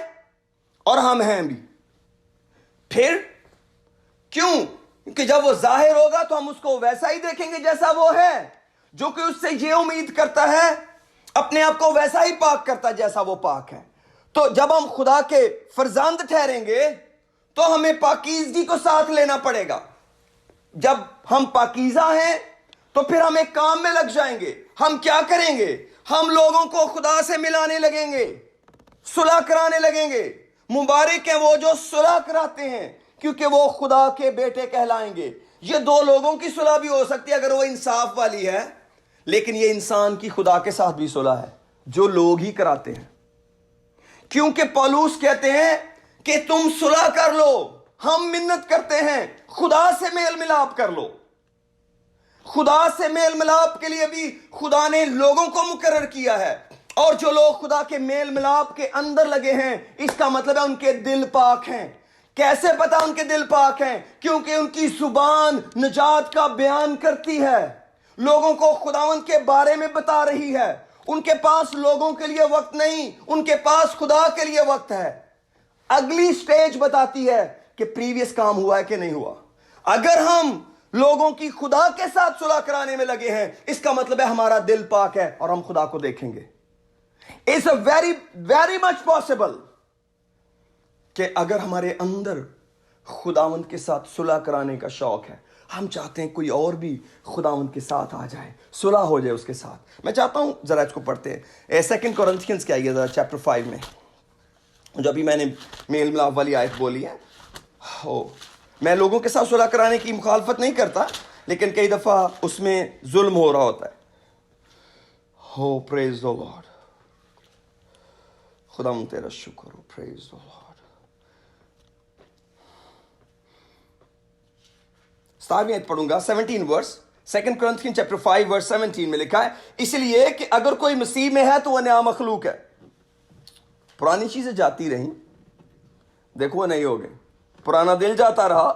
اور ہم ہیں بھی. پھر کیوں؟ کیونکہ جب وہ ظاہر ہوگا تو ہم اس کو ویسا ہی دیکھیں گے جیسا وہ ہے, جو کہ اس سے یہ امید کرتا ہے اپنے آپ کو ویسا ہی پاک کرتا جیسا وہ پاک ہے. تو جب ہم خدا کے فرزند ٹھہریں گے تو ہمیں پاکیزگی کو ساتھ لینا پڑے گا. جب ہم پاکیزہ ہیں تو پھر ہم ایک کام میں لگ جائیں گے. ہم کیا کریں گے؟ ہم لوگوں کو خدا سے ملانے لگیں گے, صلح کرانے لگیں گے. مبارک ہیں وہ جو صلح کراتے ہیں کیونکہ وہ خدا کے بیٹے کہلائیں گے. یہ دو لوگوں کی صلح بھی ہو سکتی ہے اگر وہ انصاف والی ہے, لیکن یہ انسان کی خدا کے ساتھ بھی صلح ہے جو لوگ ہی کراتے ہیں. کیونکہ پولوس کہتے ہیں کہ تم صلح کر لو, ہم منت کرتے ہیں خدا سے میل ملاپ کر لو. خدا سے میل ملاپ کے لیے بھی خدا نے لوگوں کو مقرر کیا ہے, اور جو لوگ خدا کے میل ملاپ کے اندر لگے ہیں اس کا مطلب ہے ان کے دل پاک ہیں. کیسے پتا ان کے دل پاک ہیں؟ کیونکہ ان کی زبان نجات کا بیان کرتی ہے, لوگوں کو خداوند کے بارے میں بتا رہی ہے. ان کے پاس لوگوں کے لیے وقت نہیں, ان کے پاس خدا کے لیے وقت ہے. اگلی سٹیج بتاتی ہے کہ پریویس کام ہوا ہے کہ نہیں ہوا. اگر ہم لوگوں کی خدا کے ساتھ صلح کرانے میں لگے ہیں اس کا مطلب ہے ہمارا دل پاک ہے اور ہم خدا کو دیکھیں گے. It's a very, very much possible کہ اگر ہمارے اندر خداوند کے ساتھ صلح کرانے کا شوق ہے, ہم چاہتے ہیں کوئی اور بھی خداوند کے ساتھ آ جائے, صلح ہو جائے اس کے ساتھ. میں چاہتا ہوں ذرا اس کو پڑھتے ہیں. 2 Corinthians کے آئیے ذرا چیپٹر 5 میں, جو ابھی میں نے میل ملاپ والی آیت بولی ہے. میں لوگوں کے ساتھ صلح کرانے کی مخالفت نہیں کرتا, لیکن کئی دفعہ اس میں ظلم ہو رہا ہوتا ہے. پریز دی لارڈ, خداوند تیرا شکر ہو. پریز دی لارڈ. 7ویں آیت پڑھوں گا, 17 ورس. 2 Corinthians chapter 5 verse 17 میں لکھا ہے, اس لیے کہ اگر کوئی مسیح میں ہے تو وہ نیا مخلوق ہے. پرانی چیزیں جاتی رہیں, دیکھو وہ نہیں ہو گئی. پرانا دل جاتا رہا,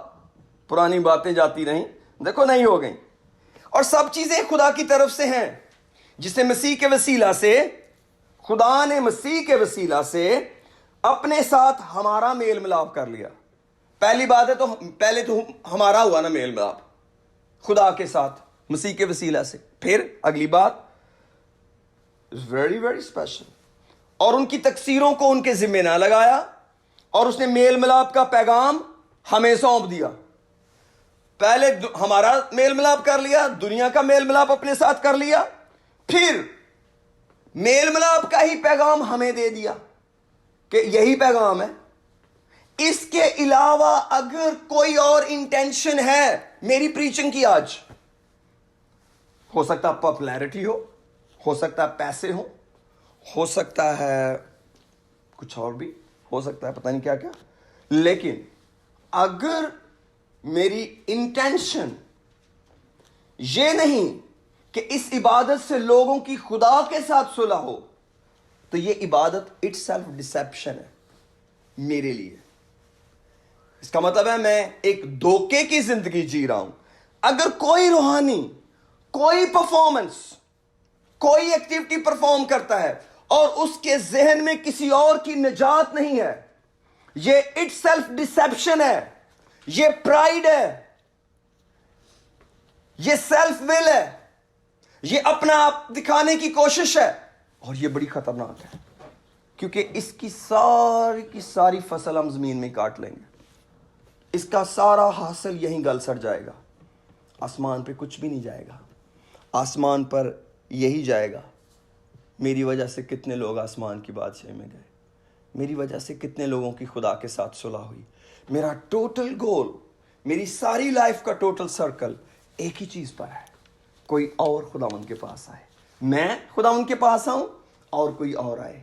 پرانی باتیں جاتی رہیں, دیکھو نہیں ہو گئیں. اور سب چیزیں خدا کی طرف سے ہیں, جسے مسیح کے وسیلہ سے, خدا نے مسیح کے وسیلہ سے اپنے ساتھ ہمارا میل ملاپ کر لیا. پہلی بات ہے تو پہلے تو ہمارا ہوا نا میل ملاپ خدا کے ساتھ مسیح کے وسیلہ سے. پھر اگلی بات It's very very special. اور ان کی تقصیروں کو ان کے ذمہ نہ لگایا اور اس نے میل ملاپ کا پیغام ہمیں سونپ دیا. پہلے ہمارا میل ملاپ کر لیا, دنیا کا میل ملاپ اپنے ساتھ کر لیا, پھر میل ملاپ کا ہی پیغام ہمیں دے دیا کہ یہی پیغام ہے. اس کے علاوہ اگر کوئی اور انٹینشن ہے میری پریچنگ کی آج, ہو سکتا ہے پاپولیرٹی ہو سکتا ہے پیسے ہو سکتا ہے کچھ اور بھی ہو سکتا ہے, پتہ نہیں کیا کیا, لیکن اگر میری انٹینشن یہ نہیں کہ اس عبادت سے لوگوں کی خدا کے ساتھ صلح ہو, تو یہ عبادت اٹ سیلف ڈسیپشن ہے میرے لیے. اس کا مطلب ہے میں ایک دھوکے کی زندگی جی رہا ہوں. اگر کوئی روحانی کوئی پرفارمنس کوئی ایکٹیویٹی پرفارم کرتا ہے اور اس کے ذہن میں کسی اور کی نجات نہیں ہے, یہ اٹ سیلف ڈسیپشن ہے, یہ پرائیڈ ہے, یہ سیلف ول ہے, یہ اپنا آپ دکھانے کی کوشش ہے, اور یہ بڑی خطرناک ہے کیونکہ اس کی ساری فصل ہم زمین میں کاٹ لیں گے. اس کا سارا حاصل یہیں گل سڑ جائے گا, آسمان پہ کچھ بھی نہیں جائے گا. آسمان پر یہی جائے گا. میری وجہ سے کتنے لوگ آسمان کی بادشاہی میں گئے, میری وجہ سے کتنے لوگوں کی خدا کے ساتھ صلح ہوئی. میرا ٹوٹل گول, میری ساری لائف کا ٹوٹل سرکل ایک ہی چیز پر ہے, کوئی اور خداوند کے پاس آئے. میں خداوند کے پاس آؤں اور کوئی اور آئے,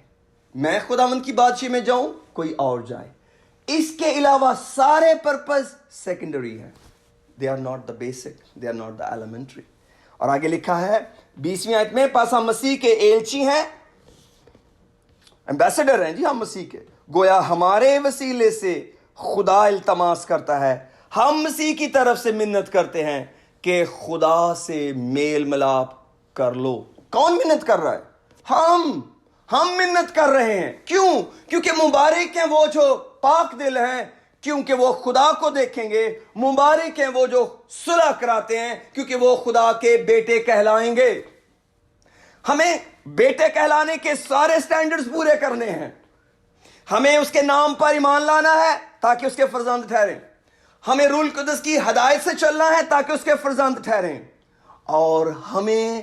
میں خداوند کی بادشاہی میں جاؤں کوئی اور جائے. اس کے علاوہ سارے پرپز سیکنڈری ہیں. They are not the basic, they are not the elementary. اور آگے لکھا ہے 20ویں آیت میں, پس ہم مسیح کے ایلچی ہیں, ایمبیسڈر ہیں جی ہم مسیح کے, گویا ہمارے وسیلے سے خدا التماس کرتا ہے, ہم مسیح کی طرف سے منت کرتے ہیں کہ خدا سے میل ملاپ کر لو. کون منت کر رہا ہے؟ ہم منت کر رہے ہیں. کیوں؟ کیونکہ مبارک ہیں وہ جو پاک دل ہیں, کیونکہ وہ خدا کو دیکھیں گے. مبارک ہیں وہ جو صلح کراتے ہیں, کیونکہ وہ خدا کے بیٹے کہلائیں گے. ہمیں بیٹے کہلانے کے سارے سٹینڈرز پورے کرنے ہیں. ہمیں اس کے نام پر ایمان لانا ہے تاکہ اس کے فرزند ٹھہریں. ہمیں روح القدس کی ہدایت سے چلنا ہے تاکہ اس کے فرزند ٹھہریں. اور ہمیں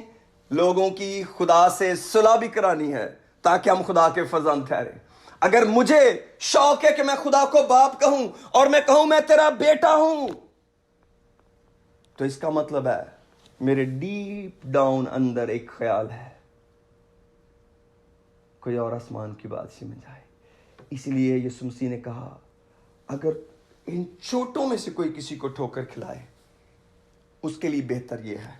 لوگوں کی خدا سے صلح بھی کرانی ہے تاکہ ہم خدا کے فرزند ٹھہریں. اگر مجھے شوق ہے کہ میں خدا کو باپ کہوں اور میں کہوں میں تیرا بیٹا ہوں, تو اس کا مطلب ہے میرے ڈیپ ڈاؤن اندر ایک خیال ہے کوئی اور آسمان کی بادشاہی میں جائے. اس لیے یسوع مسیح نے کہا اگر ان چھوٹوں میں سے کوئی کسی کو ٹھوکر کھلائے اس کے لیے بہتر یہ ہے.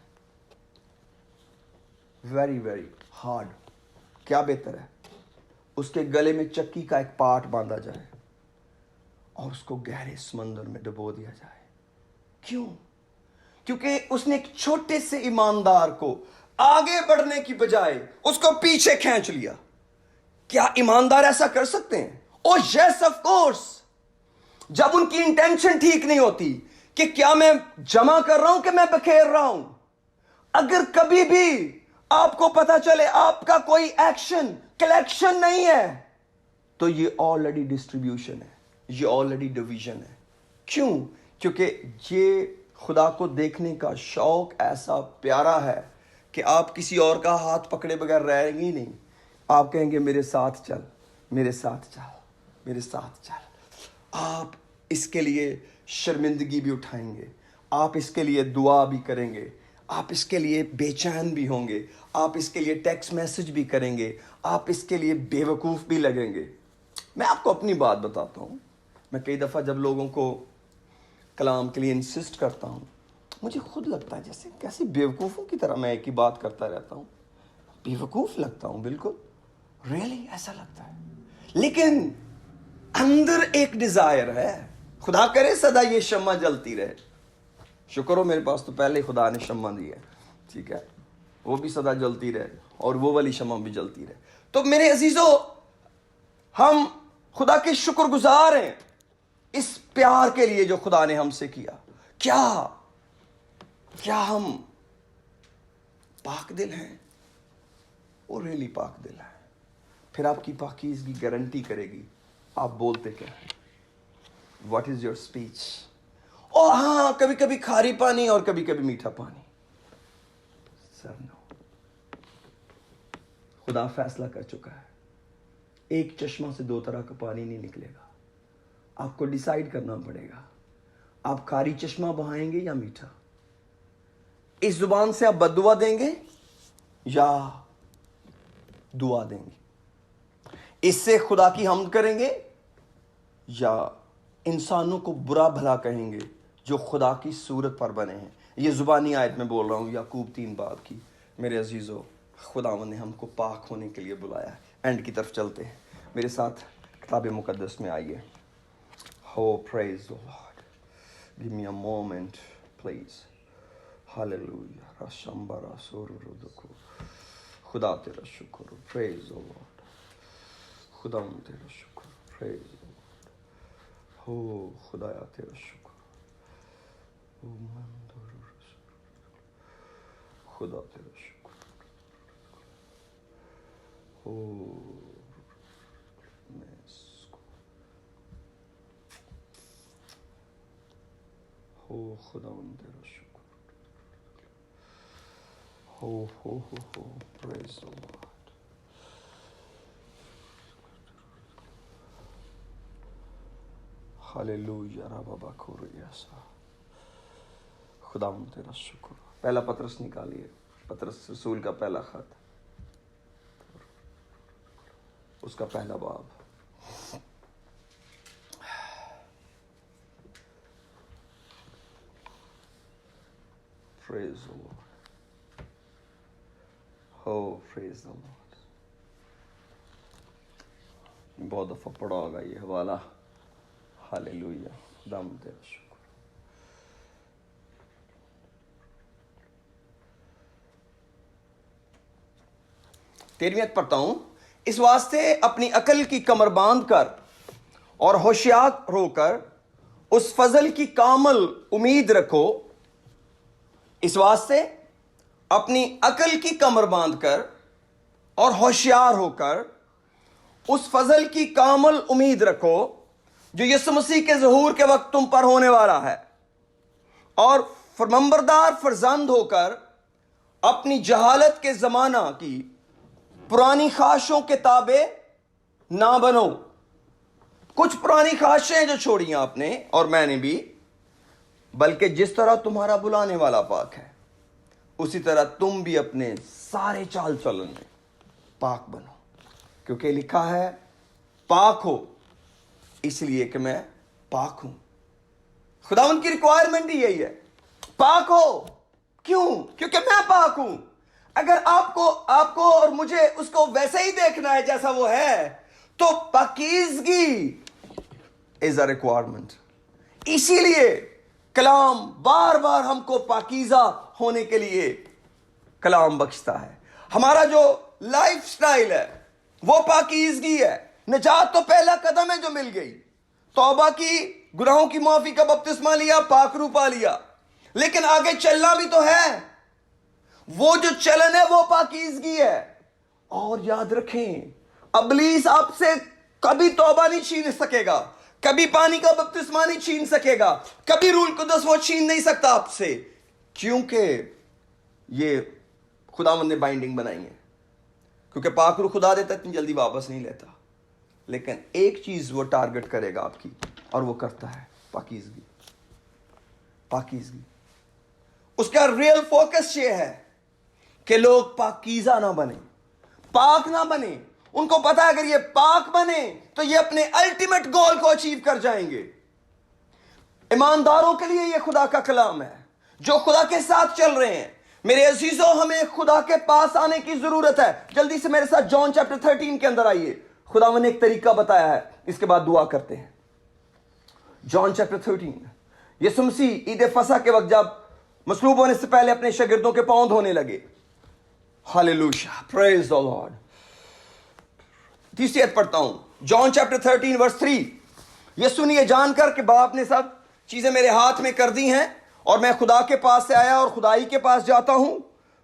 Very very hard. کیا بہتر ہے؟ اس کے گلے میں چکی کا ایک پاٹ باندھا جائے اور اس کو گہرے سمندر میں ڈبو دیا جائے. کیوں؟ کیونکہ اس نے ایک چھوٹے سے ایماندار کو آگے بڑھنے کی بجائے اس کو پیچھے کھینچ لیا. کیا ایماندار ایسا کر سکتے ہیں؟ او یس آف کورس. جب ان کی انٹینشن ٹھیک نہیں ہوتی کہ کیا میں جمع کر رہا ہوں کہ میں بکھیر رہا ہوں. اگر کبھی بھی آپ کو پتا چلے آپ کا کوئی ایکشن کلیکشن نہیں ہے تو یہ آلریڈی ڈسٹریبیوشن ہے, یہ آلریڈی ڈویژن ہے. کیوں؟ کیونکہ یہ خدا کو دیکھنے کا شوق ایسا پیارا ہے کہ آپ کسی اور کا ہاتھ پکڑے بغیر رہیں گی نہیں. آپ کہیں گے میرے ساتھ چل, میرے ساتھ چل, میرے ساتھ چل. آپ اس کے لیے شرمندگی بھی اٹھائیں گے, آپ اس کے لیے دعا بھی کریں گے, آپ اس کے لیے بے چین بھی ہوں گے, آپ اس کے لیے ٹیکسٹ میسج بھی کریں گے, آپ اس کے لیے بے وقوف بھی لگیں گے. میں آپ کو اپنی بات بتاتا ہوں. میں کئی دفعہ جب لوگوں کو کلام کے لیے انسسٹ کرتا ہوں مجھے خود لگتا ہے جیسے کیسی بے وقوفوں کی طرح میں ایک ہی بات کرتا رہتا ہوں. بے وقوف لگتا ہوں, بالکل ریئلی ایسا لگتا ہے. لیکن اندر ایک ڈیزائر ہے. خدا کرے سدا یہ شمع جلتی رہے. شکر ہو میرے پاس تو پہلے خدا نے شمع دی ہے, ٹھیک ہے, وہ بھی سدا جلتی رہے اور وہ والی شمع بھی جلتی رہے. تو میرے عزیزو, ہم خدا کے شکر گزار ہیں اس پیار کے لیے جو خدا نے ہم سے کیا. کیا ہم پاک دل ہیں؟ وہ ریلی پاک دل ہے. پھر آپ کی پاکیزگی گارنٹی کرے گی آپ بولتے کیا ہیں. What is your speech? او ہاں کبھی کبھی کھاری پانی اور کبھی کبھی میٹھا پانی. سر نو. خدا فیصلہ کر چکا ہے ایک چشمہ سے دو طرح کا پانی نہیں نکلے گا. آپ کو ڈیسائیڈ کرنا پڑے گا آپ کھاری چشمہ بہائیں گے یا میٹھا. اس زبان سے آپ بد دعا دیں گے یا دعا دیں گے. اس سے خدا کی حمد کریں گے یا انسانوں کو برا بھلا کہیں گے جو خدا کی صورت پر بنے ہیں. یہ زبانی آیت میں بول رہا ہوں یعقوب 3 کی. میرے عزیزو خداوند نے ہم کو پاک ہونے کے لیے بلایا ہے. اینڈ کی طرف چلتے ہیں. میرے ساتھ کتاب مقدس میں آئیے. Oh, praise the Lord. Give me a moment, please. Hallelujah. Rashambara Soruruduku. Khuda tera shukr. Praise the Lord. Khuda tera shukr. Praise the Lord. Oh, Khudaya tera shukr. Oh, Manduru Rasul. Khuda tera shukr. Oh, Oh, خداوند تیرا شکر. Praise the Lord. Hallelujah. ربا کوریاسا. خداوند تیرا شکر. پہلا پطرس نکالیے. پطرس رسول کا پہلا خط اس کا پہلا باب. Praise the Lord. Oh, praise the Lord. بہت دفعہ پڑھا ہوگا یہ حوالہ. Hallelujah. دم تیرا شکر. تیرہویں پڑھتا ہوں. اس واسطے اپنی عقل کی کمر باندھ کر اور ہوشیار ہو کر اس فضل کی کامل امید رکھو. اس واسطے اپنی عقل کی کمر باندھ کر اور ہوشیار ہو کر اس فضل کی کامل امید رکھو جو یسوع مسیح کے ظہور کے وقت تم پر ہونے والا ہے. اور فرمانبردار فرزند ہو کر اپنی جہالت کے زمانہ کی پرانی خواہشوں کے تابع نہ بنو. کچھ پرانی خواہشیں جو چھوڑی ہیں آپ نے اور میں نے بھی، بلکہ جس طرح تمہارا بلانے والا پاک ہے اسی طرح تم بھی اپنے سارے چال چلن میں پاک بنو. کیونکہ لکھا ہے پاک ہو اس لیے کہ میں پاک ہوں. خداوند کی ریکوائرمنٹ ہی یہی ہے پاک ہو. کیوں؟ کیونکہ میں پاک ہوں. اگر آپ کو اور مجھے اس کو ویسے ہی دیکھنا ہے جیسا وہ ہے تو پاکیزگی از اے ریکوائرمنٹ. اسی لیے کلام بار بار ہم کو پاکیزہ ہونے کے لیے کلام بخشتا ہے. ہمارا جو لائف سٹائل ہے وہ پاکیزگی ہے. نجات تو پہلا قدم ہے جو مل گئی. توبہ کی، گناہوں کی معافی کا بپتسمہ لیا، پاک روح پا لیا، لیکن آگے چلنا بھی تو ہے. وہ جو چلن ہے وہ پاکیزگی ہے. اور یاد رکھیں ابلیس آپ سے کبھی توبہ نہیں چھین سکے گا، کبھی پانی کا بپتسمہ نہیں چھین سکے گا، کبھی روح القدس وہ چھین نہیں سکتا آپ سے، کیونکہ یہ خداوند نے بائنڈنگ بنائی ہے. کیونکہ پاک روح خدا دیتا اتنی جلدی واپس نہیں لیتا. لیکن ایک چیز وہ ٹارگٹ کرے گا آپ کی اور وہ کرتا ہے پاکیزگی. پاکیزگی اس کا ریئل فوکس یہ ہے کہ لوگ پاکیزہ نہ بنیں، پاک نہ بنیں. ان کو پتا ہے اگر یہ پاک بنے تو یہ اپنے الٹیمیٹ گول کو اچیو کر جائیں گے. ایمانداروں کے لیے یہ خدا کا کلام ہے جو خدا کے ساتھ چل رہے ہیں. میرے عزیزو ہمیں خدا کے پاس آنے کی ضرورت ہے. جلدی سے میرے ساتھ جان چیپٹر 13 کے اندر آئیے. خداوند نے ایک طریقہ بتایا ہے، اس کے بعد دعا کرتے ہیں. John chapter 13. یسوع مسیح عید فصح کے وقت جب مصلوب ہونے سے پہلے اپنے شاگردوں کے پاؤں دھونے لگے. ہاللیلویا، پریز دی لارڈ. تیسری آیت پڑھتا ہوں. جان چیپٹر 13 ورس 3. یسوع نے یہ جان کر کہ باپ نے سب چیزیں میرے ہاتھ میں کر دی ہیں اور میں خدا کے پاس سے آیا اور خدائی کے پاس جاتا ہوں،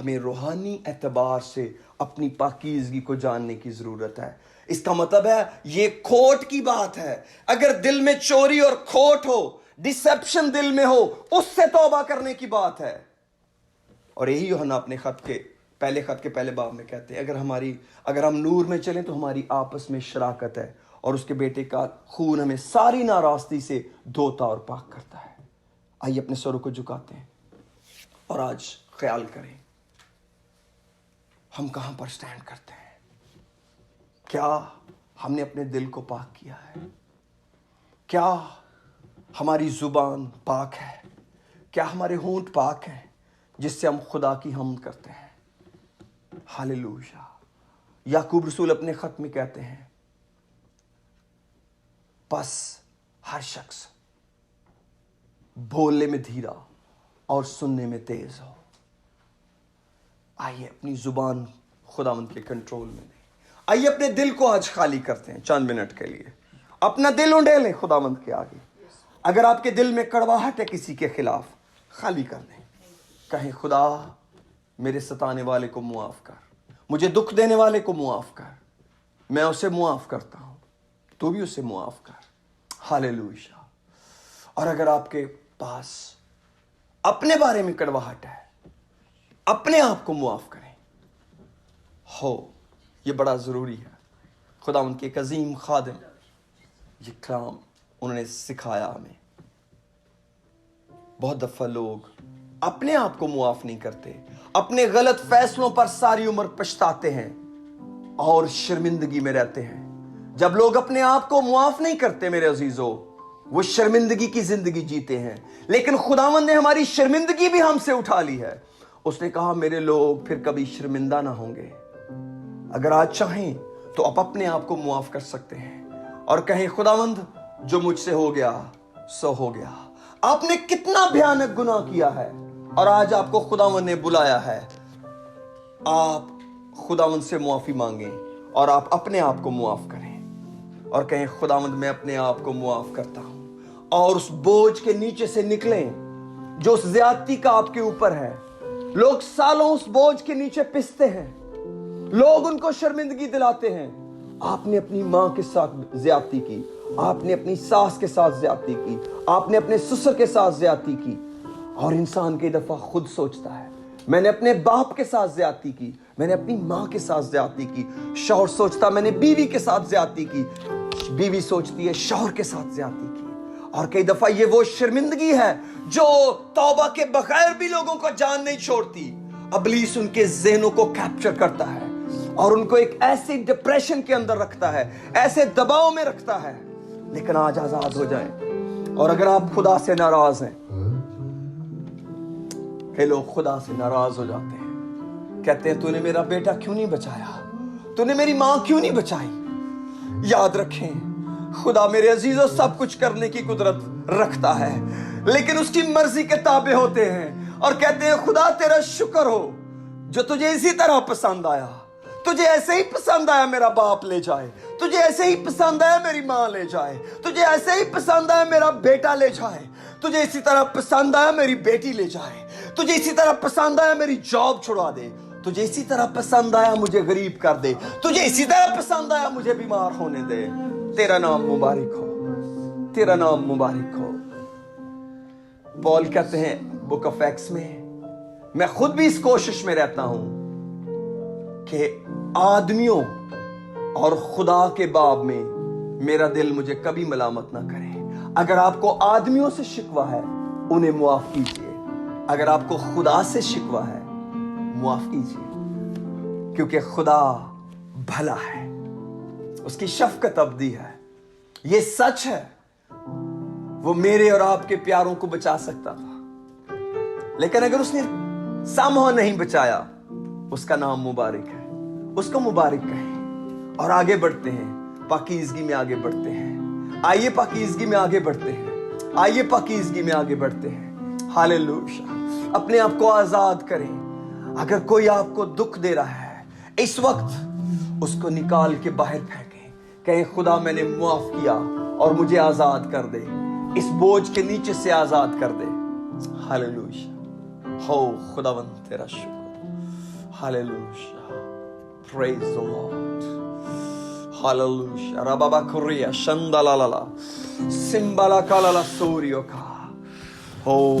ہمیں روحانی اعتبار سے اپنی پاکیزگی کو جاننے کی ضرورت ہے۔ اس کا مطلب ہے یہ کھوٹ کی بات ہے۔ اگر دل میں چوری اور کھوٹ ہو، ڈسیپشن دل میں ہو، اس سے توبہ کرنے کی بات ہے۔ اور یہی یوحنا اپنے خط کے پہلے باب میں کہتے ہیں اگر ہم نور میں چلیں تو ہماری آپس میں شراکت ہے، اور اس کے بیٹے کا خون ہمیں ساری ناراستی سے دھوتا اور پاک کرتا ہے۔ آئیے اپنے سروں کو جھکاتے ہیں اور آج خیال کریں ہم کہاں پر سٹینڈ کرتے ہیں۔ کیا ہم نے اپنے دل کو پاک کیا ہے؟ کیا ہماری زبان پاک ہے؟ کیا ہمارے ہونٹ پاک ہیں جس سے ہم خدا کی حمد کرتے ہیں؟ ہاللویا۔ یعقوب رسول اپنے خط میں کہتے ہیں پس ہر شخص بولنے میں دھیرا اور سننے میں تیز ہو۔ آئیے اپنی زبان خداوند کے کنٹرول میں دیں۔ آئیے اپنے دل کو آج خالی کرتے ہیں چند منٹ کے لیے، اپنا دل اونڈیلیں خداوند کے آگے۔ اگر آپ کے دل میں کڑواہٹ ہے کسی کے خلاف، خالی کر دیں، کہیں خدا میرے ستانے والے کو معاف کر، مجھے دکھ دینے والے کو معاف کر، میں اسے معاف کرتا ہوں، تو بھی اسے معاف کر۔ ہاللویا۔ اور اگر آپ کے پاس اپنے بارے میں کڑواہٹ ہے، اپنے آپ کو معاف کریں۔ یہ بڑا ضروری ہے۔ خدا ان کے ایک عظیم خادم یہ کلام انہوں نے سکھایا ہمیں۔ بہت دفعہ لوگ اپنے آپ کو معاف نہیں کرتے، اپنے غلط فیصلوں پر ساری عمر پچھتاتے ہیں اور شرمندگی میں رہتے ہیں۔ جب لوگ اپنے آپ کو معاف نہیں کرتے میرے عزیزو، وہ شرمندگی کی زندگی جیتے ہیں۔ لیکن خداوند نے ہماری شرمندگی بھی ہم سے اٹھا لی ہے۔ اس نے کہا میرے لوگ پھر کبھی شرمندہ نہ ہوں گے۔ اگر آج چاہیں تو آپ اپنے آپ کو معاف کر سکتے ہیں اور کہیں خداوند جو مجھ سے ہو گیا سو ہو گیا۔ آپ نے کتنا بھیانک گناہ کیا ہے اور آج آپ کو خداوند نے بلایا ہے۔ آپ خداوند سے معافی مانگیں اور آپ اپنے آپ کو معاف کریں اور کہیں خداوند میں اپنے آپ کو معاف کرتا ہوں، اور اس بوجھ کے نیچے سے نکلیں جو اس زیادتی کا آپ کے اوپر ہے۔ لوگ سالوں اس بوجھ کے نیچے پستے ہیں، لوگ ان کو شرمندگی دلاتے ہیں۔ آپ نے اپنی ماں کے ساتھ زیادتی کی، آپ نے اپنی ساس کے ساتھ زیادتی کی، آپ نے اپنے سسر کے ساتھ زیادتی کی، اور انسان کئی دفعہ خود سوچتا ہے میں نے اپنے باپ کے ساتھ زیادتی کی، میں نے اپنی ماں کے ساتھ زیادتی کی۔ شوہر سوچتا میں نے بیوی کے ساتھ زیادتی کی، بیوی سوچتی ہے شوہر کے ساتھ زیادتی کی۔ اور کئی دفعہ یہ وہ شرمندگی ہے جو توبہ کے بغیر بھی لوگوں کو جان نہیں چھوڑتی۔ ابلیس ان کے ذہنوں کو کیپچر کرتا ہے اور ان کو ایک ایسی ڈپریشن کے اندر رکھتا ہے، ایسے دباؤ میں رکھتا ہے۔ لیکن آج آزاد ہو جائیں۔ اور اگر آپ خدا سے ناراض ہیں، کہ لوگ خدا سے ناراض ہو جاتے ہیں، کہتے ہیں تو نے میرا بیٹا کیوں نہیں بچایا، تو نے میری ماں کیوں نہیں بچائی۔ یاد رکھیں خدا میرے عزیزوں سب کچھ کرنے کی قدرت رکھتا ہے، لیکن اس کی مرضی کے تابع ہوتے ہیں اور کہتے ہیں خدا تیرا شکر ہو جو تجھے اسی طرح پسند آیا، تجھے ایسے ہی پسند آیا میرا باپ لے جائے، تجھے ایسے ہی پسند آیا میری ماں لے جائے، تجھے ایسے ہی پسند آیا میرا بیٹا لے جائے، تجھے اسی طرح پسند آیا میری بیٹی لے جائے، تجھے اسی طرح پسند آیا میری جاب چھڑا دے، تجھے اسی طرح پسند آیا مجھے غریب کر دے، تجھے اسی طرح پسند آیا مجھے بیمار ہونے دے۔ تیرا نام مبارک ہو، تیرا نام مبارک ہو۔ پال کہتے ہیں بک آف ایکس میں خود بھی اس کوشش میں رہتا ہوں کہ آدمیوں اور خدا کے باب میں میرا دل مجھے کبھی ملامت نہ کرے۔ اگر آپ کو آدمیوں سے شکوہ ہے انہیں معاف کیجئے، اگر آپ کو خدا سے شکوہ ہے معاف کیجئے، کیونکہ خدا بھلا ہے، اس کی شفقت ابدی ہے۔ یہ سچ ہے وہ میرے اور آپ کے پیاروں کو بچا سکتا تھا، لیکن اگر اس نے سامہ نہیں بچایا، اس کا نام مبارک ہے، اس کو مبارک کہیں اور آگے بڑھتے ہیں، پاکیزگی میں آگے بڑھتے ہیں۔ آئیے پاکیزگی میں آگے بڑھتے ہیں، آئیے پاکیزگی میں آگے بڑھتے ہیں۔ ہاللویا۔ اپنے آپ کو آزاد کریں۔ اگر کوئی آپ کو دکھ دے رہا ہے اس وقت اس کو نکال کے باہر پھینکیں، کہیں خدا میں نے معاف کیا اور مجھے آزاد کر دے، اس بوجھ کے نیچے سے آزاد کر دے۔ ہاللویا۔ ہو خداوند تیرا شکر، Hallelujah. Praise the Lord. Hallelujah. Rababa Korea Shandalalala. Simbala Kalala Suryo Ka. Oh